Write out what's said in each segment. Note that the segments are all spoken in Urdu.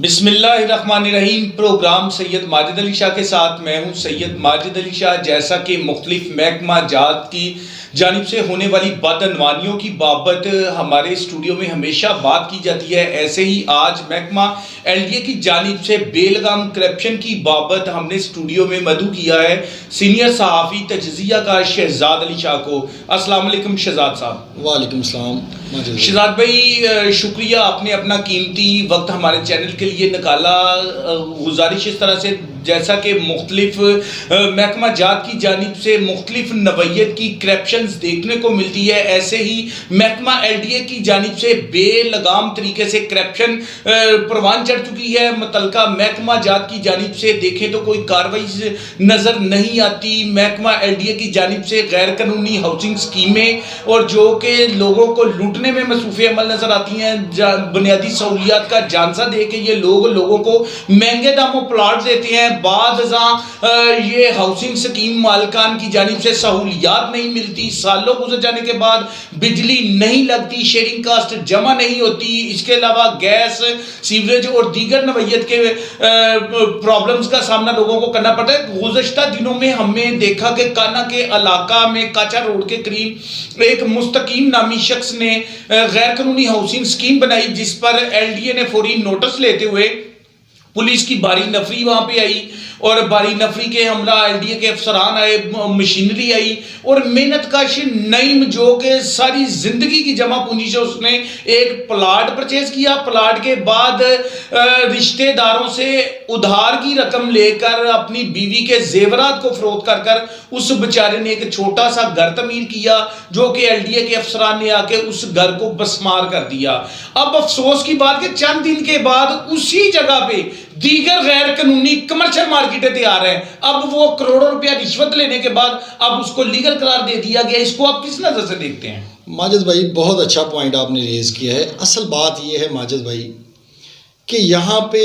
بسم اللہ الرحمن الرحیم۔ پروگرام سید ماجد علی شاہ کے ساتھ میں ہوں سید ماجد علی شاہ۔ جیسا کہ مختلف محکمہ جات کی جانب سے ہونے والی بدعنوانیوں کی بابت ہمارے اسٹوڈیو میں ہمیشہ بات کی جاتی ہے، ایسے ہی آج محکمہ ایل ڈی اے کی جانب سے بے لگام کرپشن کی بابت ہم نے اسٹوڈیو میں مدعو کیا ہے سینئر صحافی تجزیہ کا شہزاد علی شاہ کو۔ السلام علیکم شہزاد صاحب۔ وعلیکم السلام شہزاد بھائی، شکریہ آپ نے اپنا قیمتی وقت ہمارے چینل کے لیے نکالا۔ گزارش اس طرح سے، جیسا کہ مختلف محکمہ جات کی جانب سے مختلف نوعیت کی کرپشنز دیکھنے کو ملتی ہے، ایسے ہی محکمہ ایل ڈی اے کی جانب سے بے لگام طریقے سے کرپشن پروان چڑھ چکی ہے۔ متعلقہ محکمہ جات کی جانب سے دیکھیں تو کوئی کارروائی نظر نہیں آتی۔ محکمہ ایل ڈی اے کی جانب سے غیر قانونی ہاؤسنگ اسکیمیں اور جو کہ لوگوں کو لوٹنے میں مصروف عمل نظر آتی ہیں، بنیادی سہولیات کا جانسا دے کے یہ لوگوں کو مہنگے داموں پلاٹ دیتے ہیں۔ بعد ازاں یہ ہاؤسنگ سکیم مالکان کی جانب سے سہولیات نہیں ملتی، سالوں گزر جانے کے بعد بجلی نہیں لگتی، شیئرنگ کاسٹ جمع نہیں ہوتی، اس کے علاوہ گیس، سیوریج اور دیگر نوعیت کے پرابلمز کا سامنا لوگوں کو کرنا پڑتا ہے۔ گزشتہ دنوں میں ہم نے دیکھا کہ کانا کے علاقہ میں کاچا روڈ کے قریب ایک مستقیم نامی شخص نے غیر قانونی ہاؤسنگ سکیم بنائی، جس پر ایل ڈی اے نے فوری نوٹس لیتے ہوئے پولیس کی باری نفری وہاں پہ آئی اور باری نفری کے ہمراہ ایل ڈی اے کے افسران آئے، مشینری آئی اور محنت کش نعیم جو کہ ساری زندگی کی جمع پونجی سے اس نے ایک پلاٹ پرچیز کیا۔ پلاٹ کے بعد رشتہ داروں سے ادھار کی رقم لے کر اپنی بیوی کے زیورات کو فروخت کر کر اس بیچارے نے ایک چھوٹا سا گھر تعمیر کیا، جو کہ ایل ڈی اے کے افسران نے آ کے اس گھر کو بسمار کر دیا۔ اب افسوس کی بات کہ چند دن کے بعد اسی جگہ پہ دیگر غیر قانونی کمرشل مارکیٹیں تیار ہیں۔ اب وہ کروڑوں روپیہ رشوت لینے کے بعد اب اس کو لیگل قرار دے دیا گیا۔ اس کو آپ کس نظر سے دیکھتے ہیں؟ ماجد بھائی، بہت اچھا پوائنٹ آپ نے ریز کیا ہے۔ اصل بات یہ ہے ماجد بھائی کہ یہاں پہ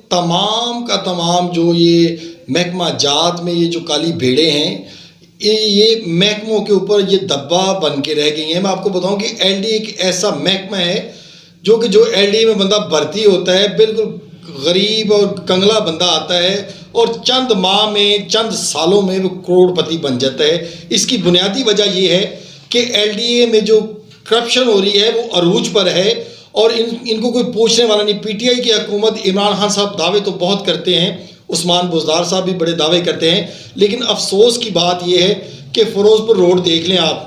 تمام کا تمام جو یہ محکمہ جات میں یہ جو کالی بھیڑیں ہیں، یہ محکموں کے اوپر یہ دبا بن کے رہ گئی ہیں۔ میں آپ کو بتاؤں کہ ایل ڈی ایک ایسا محکمہ ہے جو ایل ڈی میں بندہ بھرتی ہوتا ہے، بالکل غریب اور کنگلا بندہ آتا ہے اور چند ماہ میں چند سالوں میں وہ کروڑ پتی بن جاتا ہے۔ اس کی بنیادی وجہ یہ ہے کہ ایل ڈی اے میں جو کرپشن ہو رہی ہے وہ عروج پر ہے اور ان کو کوئی پوچھنے والا نہیں۔ پی ٹی آئی کی حکومت، عمران خان صاحب دعوے تو بہت کرتے ہیں، عثمان بزدار صاحب بھی بڑے دعوے کرتے ہیں، لیکن افسوس کی بات یہ ہے کہ فیروز پور روڈ دیکھ لیں آپ،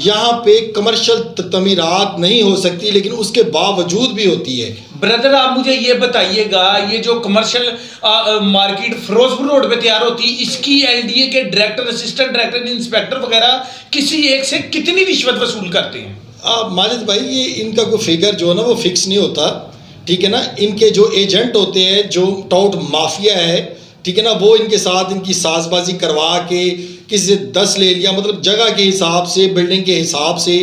یہاں پہ کمرشل تعمیرات نہیں ہو سکتی لیکن اس کے باوجود بھی ہوتی ہے۔ بردر، آپ مجھے یہ بتائیے گا، یہ جو کمرشل مارکیٹ فیروز پور روڈ پہ تیار ہوتی ہے، اس کی ایل ڈی اے کے ڈائریکٹر، اسسٹنٹ ڈائریکٹر، انسپیکٹر وغیرہ کسی ایک سے کتنی رشوت وصول کرتے ہیں؟ ماجد بھائی، یہ ان کا کوئی فگر جو ہے نا وہ فکس نہیں ہوتا، ٹھیک ہے نا۔ ان کے جو ایجنٹ ہوتے ہیں، جو ٹاؤٹ مافیا ہے، ٹھیک ہے نا، وہ ان کے ساتھ ان کی ساز بازی کروا کے کسی سے 10 لے لیا، مطلب جگہ کے حساب سے، بلڈنگ کے حساب سے،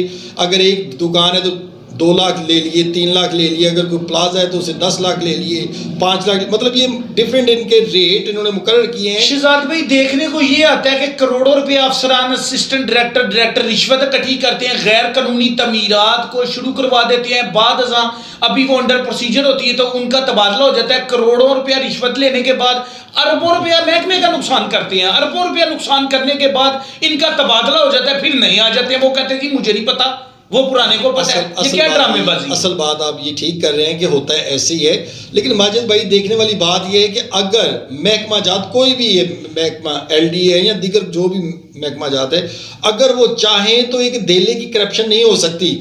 اگر ایک دکان ہے تو 2 لاکھ لے لیے، 3 لاکھ لے لیے، اگر کوئی پلازا ہے تو اسے 10 لاکھ لے لیے، 5 لاکھ، مطلب یہ ڈیفرنٹ ان کے ریٹ انہوں نے مقرر کیے ہیں۔ شہزاد بھائی، دیکھنے کو یہ آتا ہے کہ کروڑوں روپے افسران، اسسٹنٹ ڈائریکٹر رشوت اکٹھی کرتے ہیں، غیر قانونی تعمیرات کو شروع کروا دیتے ہیں، بعد ازاں ابھی وہ انڈر پروسیجر ہوتی ہے تو ان کا تبادلہ ہو جاتا ہے۔ کروڑوں روپیہ رشوت لینے کے بعد اربوں روپیہ محکمے کا نقصان کرتے ہیں، اربوں روپیہ نقصان کرنے کے بعد ان کا تبادلہ ہو جاتا ہے، پھر نہیں آ جاتے ہیں، وہ کہتے ہیں جی مجھے نہیں پتا، وہ پرانے کو پتہ ہے۔ یہ کیا ڈرامے بازی؟ اصل بات آپ یہ ٹھیک کر رہے ہیں کہ ہوتا ہے ایسے ہی ہے، لیکن ماجد بھائی دیکھنے والی بات یہ ہے کہ اگر محکمہ جات، کوئی بھی یہ محکمہ ایل ڈی ہے یا دیگر جو بھی محکمہ جات ہے، اگر وہ چاہیں تو ایک دہلی کی کرپشن نہیں ہو سکتی،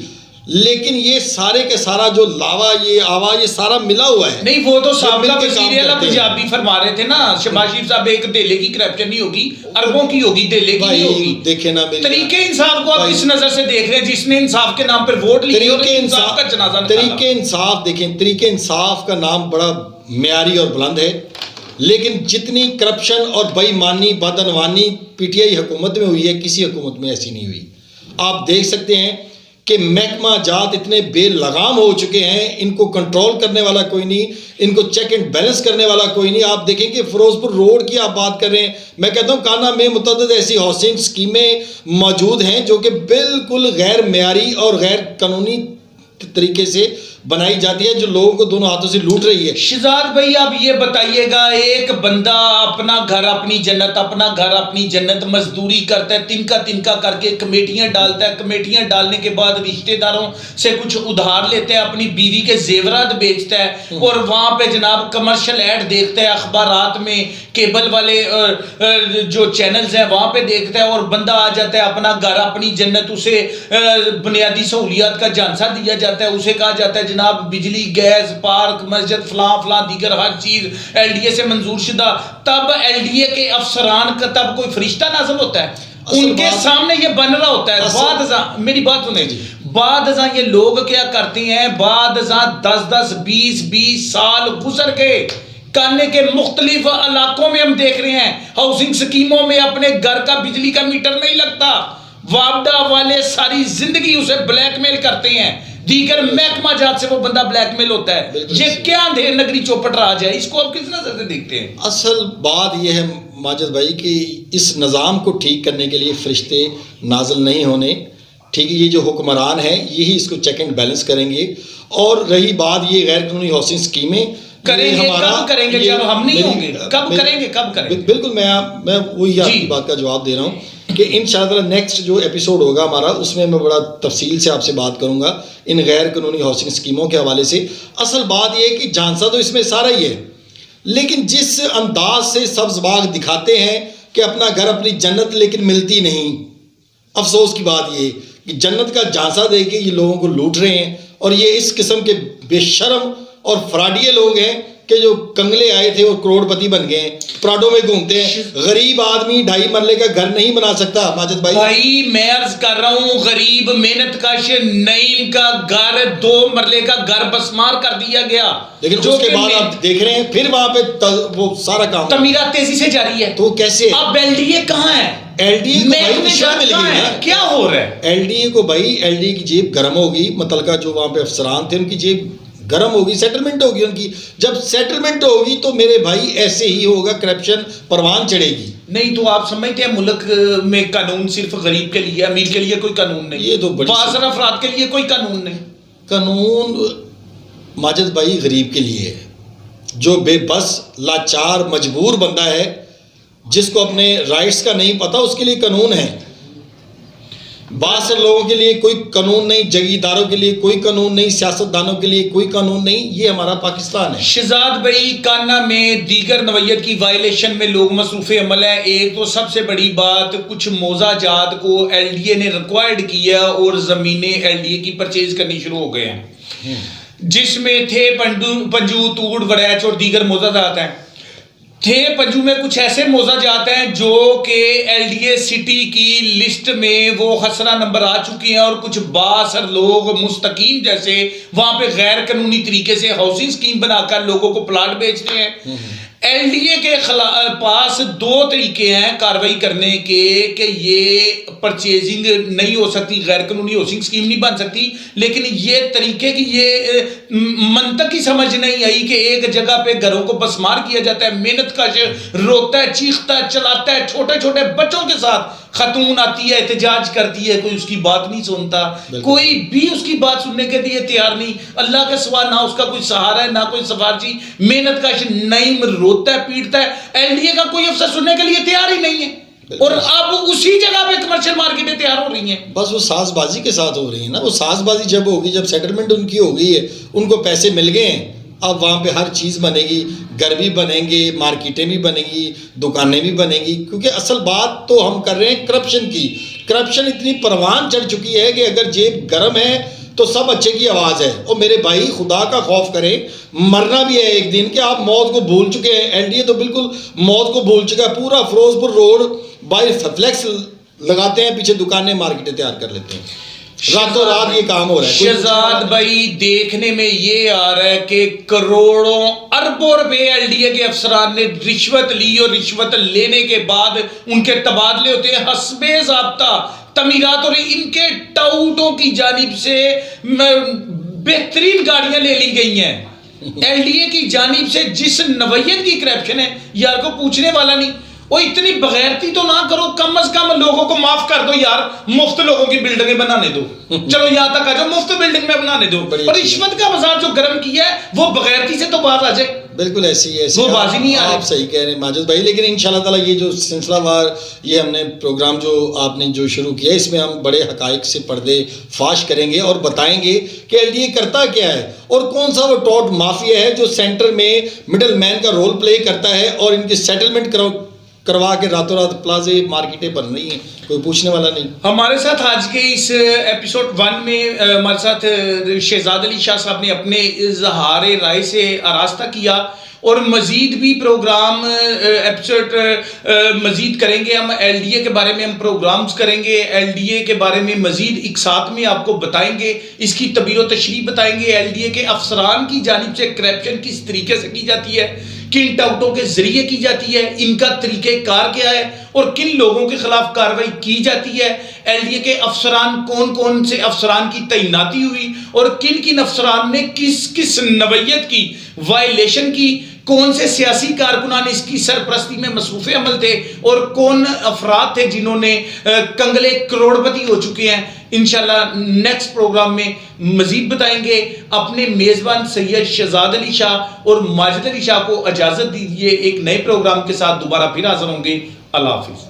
لیکن یہ سارے کے سارا جو لاوا، یہ آوا، یہ سارا ملا ہوا ہے۔ نہیں، وہ تو سابقہ وزیر اعلیٰ پنجاب بھی فرما رہے تھے نا، شہباز شریف صاحب، ایک دہلی کی کرپشن نہیں ہوگی، اربوں کی ہوگی، دہلی کی نہیں ہوگی۔ دیکھیں نا، طریقہ انصاف کو آپ کس نظر سے دیکھ رہے ہیں، جس نے انصاف کے نام پر ووٹ لیے اور انصاف کا جنازہ نکالا؟ طریقہ انصاف دیکھیں، طریقہ انصاف کا نام بڑا معیاری اور بلند ہے، لیکن جتنی کرپشن اور بے ایمانی، بدعنوانی پی ٹی آئی حکومت میں ہوئی ہے، کسی حکومت میں ایسی نہیں ہوئی۔ آپ دیکھ سکتے ہیں کہ محکمہ جات اتنے بے لگام ہو چکے ہیں، ان کو کنٹرول کرنے والا کوئی نہیں، ان کو چیک اینڈ بیلنس کرنے والا کوئی نہیں۔ آپ دیکھیں کہ فیروز پور روڈ کی آپ بات کر رہے ہیں، میں کہتا ہوں کانا میں متعدد ایسی ہاؤسنگ اسکیمیں موجود ہیں جو کہ بالکل غیر معیاری اور غیر قانونی طریقے سے بنائی جاتی ہے جو لوگوں کو دونوں ہاتھوں سے لوٹ رہی ہے. شہزاد بھائی آپ یہ بتائیے گا، ایک بندہ اپنا گھر اپنی جنت، اپنا گھر اپنی جنت، مزدوری کرتا ہے، تنکا کر کے کمیٹیاں ڈالتا ہے، کمیٹیاں ڈالنے کے بعد رشتہ داروں سے کچھ ادھار لیتا ہے، اپنی بیوی کے زیورات بیچتا ہے، اور وہاں پہ جناب کمرشل ایڈ دیکھتا ہے اخبارات میں، کیبل والے جو چینلز ہیں وہاں پہ دیکھتا ہے، اور بندہ آ جاتا ہے اپنا گھر اپنی جنت، اسے بنیادی سہولیات کا جھانسا دیا جاتا ہے، اسے کہا جاتا ہے جناب بجلی، گیس، پارک، مسجد، فلاں دیگر ہر چیز ایل ڈی اے سے منظور شدہ. تب ایل ڈی اے کے افسران کا تب کوئی فرشتہ نازل ہوتا ہے، ان کے سامنے یہ بن رہا ہوتا ہے. بعد ازاں میری بات سنیں، بعد ازاں یہ لوگ کیا کرتے ہیں، بعد ازاں 10 20 سال گزر گئے، کانے کے مختلف علاقوں میں ہم دیکھ رہے ہیں ہاؤسنگ سکیموں میں اپنے گھر کا بجلی کا میٹر نہیں لگتا، وابڈا والے ساری زندگی اسے بلیک میل کرتے ہیں، دیگر محکمہ جات سے وہ بندہ بلیک میل ہوتا ہے. یہ کیا اندھیر نگری چوپٹ راج ہے، اس کو آپ کس نظر سے دیکھتے ہیں؟ اصل بات یہ ہے ماجد بھائی کہ اس نظام کو ٹھیک کرنے کے لیے فرشتے نازل نہیں ہونے، ٹھیک ہے، یہ جو حکمران ہیں یہی اس کو چیک اینڈ بیلنس کریں گے. اور رہی بات یہ غیر قانونی ہاؤسنگ اسکیمیں کریں گے، کب کریں گے جب ہم نہیں ہوں گے؟ کب کریں گے، کب کریں گے؟ بالکل میں وہی آپ کی بات کا جواب دے رہا ہوں کہ انشاءاللہ نیکسٹ جو ایپیسوڈ ہوگا ہمارا اس میں بڑا تفصیل سے آپ سے بات کروں گا ان غیر قانونی ہاؤسنگ اسکیموں کے حوالے سے. اصل بات یہ ہے کہ جھانسا تو اس میں سارا ہی ہے، لیکن جس انداز سے سبز باغ دکھاتے ہیں کہ اپنا گھر اپنی جنت لیکن ملتی نہیں. افسوس کی بات یہ کہ جنت کا جھانسا دے کے یہ لوگوں کو لوٹ رہے ہیں، اور یہ اس قسم کے بے شرم اور فراڈیے لوگ ہیں کہ جو کنگلے آئے تھے اور کروڑ پتی بن گئے ہیں، پراڈو میں گھومتے ہیں. غریب آدمی 2.5 مرلے کا گھر نہیں بنا سکتا ماجد بھائی میں عرض کر رہا ہوں، غریب محنت کش نعیم کا گھر 2 مرلے کا گھر بسمار کر دیا گیا، لیکن اس کے بعد آپ دیکھ رہے ہیں پھر وہاں پہ وہ سارا کام تعمیرات تیزی سے جاری ہے. تو کیسے اب ایل ڈی اے کہاں ہے؟ ایل ڈی اے کیا ہو رہا ہے؟ ایل ڈی اے کو بھائی ایل ڈی اے کی جیب گرم ہوگی، متعلقہ جو وہاں پہ افسران تھے ان کی جیب گرم ہوگی، سیٹلمنٹ ہوگی ان کی. جب سیٹلمنٹ ہوگی تو میرے بھائی ایسے ہی ہوگا، کرپشن پروان چڑھے گی. نہیں تو آپ سمجھتے ہیں ملک میں قانون صرف غریب کے لیے، امیر کے لیے کوئی قانون نہیں؟ یہ تو بااثر افراد کے لیے کوئی قانون نہیں. قانون ماجد بھائی غریب کے لیے ہے، جو بے بس لاچار مجبور بندہ ہے جس کو اپنے رائٹس کا نہیں پتا، اس کے لیے قانون ہے. بعض سے لوگوں کے لیے کوئی قانون نہیں، جگیرداروں کے لیے کوئی قانون نہیں، سیاستدانوں کے لیے کوئی قانون نہیں. یہ ہمارا پاکستان ہے. شہزاد بھائی کانا میں دیگر نوعیت کی وائلیشن میں لوگ مصروف عمل ہے. ایک تو سب سے بڑی بات، کچھ موضع جات کو ایل ڈی اے نے ریکوائرڈ کیا اور زمینیں ایل ڈی اے کی پرچیز کرنی شروع ہو گئے ہیں، جس میں تھے پنجو، توڑ، وڑیچ اور دیگر موضع جات ہیں. تھے پنجو میں کچھ ایسے موضع جات ہیں جو کہ ایل ڈی اے سٹی کی لسٹ میں وہ خسرہ نمبر آ چکی ہیں، اور کچھ بااثر لوگ مستقیم جیسے وہاں پہ غیر قانونی طریقے سے ہاؤسنگ سکیم بنا کر لوگوں کو پلاٹ بیچتے ہیں. ایل ڈی اے کے پاس 2 طریقے ہیں کاروائی کرنے کے کہ یہ پرچیزنگ نہیں ہو سکتی، غیر قانونی ہاؤسنگ سکیم نہیں بن سکتی، لیکن یہ طریقے کی یہ منطق ہی سمجھ نہیں آئی کہ ایک جگہ پہ گھروں کو بسمار کیا جاتا ہے، محنت کش روتا ہے، چیختا ہے، چلاتا ہے، چھوٹے چھوٹے بچوں کے ساتھ خاتون آتی ہے، احتجاج کرتی ہے، کوئی اس کی بات نہیں سنتا، کوئی بھی اس کی بات سننے کے لیے تیار نہیں. اللہ کے سوا نہ اس کا کوئی سہارا ہے، نہ کوئی سفارشی. محنت کش نعیم روتا ہے، پیٹتا ہے، ایل ڈی اے کا کوئی افسر سننے کے لیے تیار ہی نہیں ہے. اور اب اسی جگہ پہ کمرشل مارکیٹیں تیار ہو رہی ہیں. بس وہ ساز بازی کے ساتھ ہو رہی ہیں نا. وہ ساز بازی جب ہوگی، جب سیٹلمنٹ ان کی ہو گئی ہے، ان کو پیسے مل گئے ہیں، اب وہاں پہ ہر چیز بنے گی، گھر بھی بنیں گے، مارکیٹیں بھی بنیں گی، دکانیں بھی بنیں گی. کیونکہ اصل بات تو ہم کر رہے ہیں کرپشن کی. کرپشن اتنی پروان چڑھ چکی ہے کہ اگر جیب گرم ہے تو سب اچھے کی آواز ہے. اور میرے بھائی خدا کا خوف کریں، مرنا بھی ہے ایک دن کہ آپ موت کو بھول چکے ہیں. ایل ڈی اے تو بالکل موت کو بھول چکا ہے. پورا فیروز پور روڈ بائی فلیکس لگاتے ہیں، پیچھے دکانیں، مارکیٹیں تیار کر لیتے ہیں. راتوں رات یہ کام ہو رہا ہے. شہزاد بھائی دیکھنے میں یہ آ رہا ہے کہ کروڑوں اربوں روپے ایل ڈی اے کے افسران نے رشوت لی، اور رشوت لینے کے بعد ان کے تبادلے ہوتے ہیں حسب ضابطہ تعمیرات، اور ان کے ٹاؤٹوں کی جانب سے بہترین گاڑیاں لے لی گئی ہیں. ایل ڈی اے کی جانب سے جس نوعیت کی کرپشن ہے یار کو پوچھنے والا نہیں. وہ اتنی بغیرتی تو نہ کرو, کم از کم لوگوں کو معاف کر دو یار, مفت لوگوں کی بلڈنگیں بنانے دو, چلو یہاں تک آ جاؤ, مفت بلڈنگ میں بنانے دو, اور رشوت کا بازار جو گرم کیا ہے وہ بغیرتی سے تو باز آ جائے. بالکل ایسی وہ بازی نہیں آ رہی. آپ صحیح کہہ رہے ہیں ماجد بھائی, لیکن انشاءاللہ تعالیٰ یہ جو سلسلہ وار یہ ہم نے پروگرام جو آپ نے جو شروع کیا اس میں ہم بڑے حقائق سے پردے فاش کریں گے اور بتائیں گے کہ ایل ڈی اے کرتا کیا ہے اور کون سا وہ ٹاٹ مافیا ہے جو سینٹر میں مڈل مین کا رول پلے کرتا ہے اور ان کی سیٹلمنٹ کروا کے راتوں رات پلازے مارکیٹیں بن رہی ہیں, کوئی پوچھنے والا نہیں. ہمارے ساتھ آج کے اس ایپیسوڈ 1 میں ہمارے ساتھ شہزاد علی شاہ صاحب نے اپنے اظہار رائے سے آراستہ کیا, اور مزید بھی پروگرام ایپیسوڈ مزید کریں گے. ہم ایل ڈی اے کے بارے میں ہم پروگرامز کریں گے, ایل ڈی اے کے بارے میں مزید ایک ساتھ میں آپ کو بتائیں گے, اس کی تبیر و تشریح بتائیں گے, ایل ڈی اے کے افسران کی جانب سے کرپشن کس طریقے سے کی جاتی ہے, کن ٹاؤٹوں کے ذریعے کی جاتی ہے, ان کا طریقہ کار کیا ہے, اور کن لوگوں کے خلاف کارروائی کی جاتی ہے, ایل ڈی اے کے افسران کون کون سے افسران کی تعیناتی ہوئی, اور کن کن افسران نے کس کس نوعیت کی وائلیشن کی, کون سے سیاسی کارکنان اس کی سرپرستی میں مصروف عمل تھے, اور کون افراد تھے جنہوں نے کنگلے کروڑپتی ہو چکے ہیں. انشاءاللہ نیکسٹ پروگرام میں مزید بتائیں گے. اپنے میزبان سید شہزاد علی شاہ اور ماجد علی شاہ کو اجازت دیجیے, ایک نئے پروگرام کے ساتھ دوبارہ پھر حاضر ہوں گے. اللہ حافظ.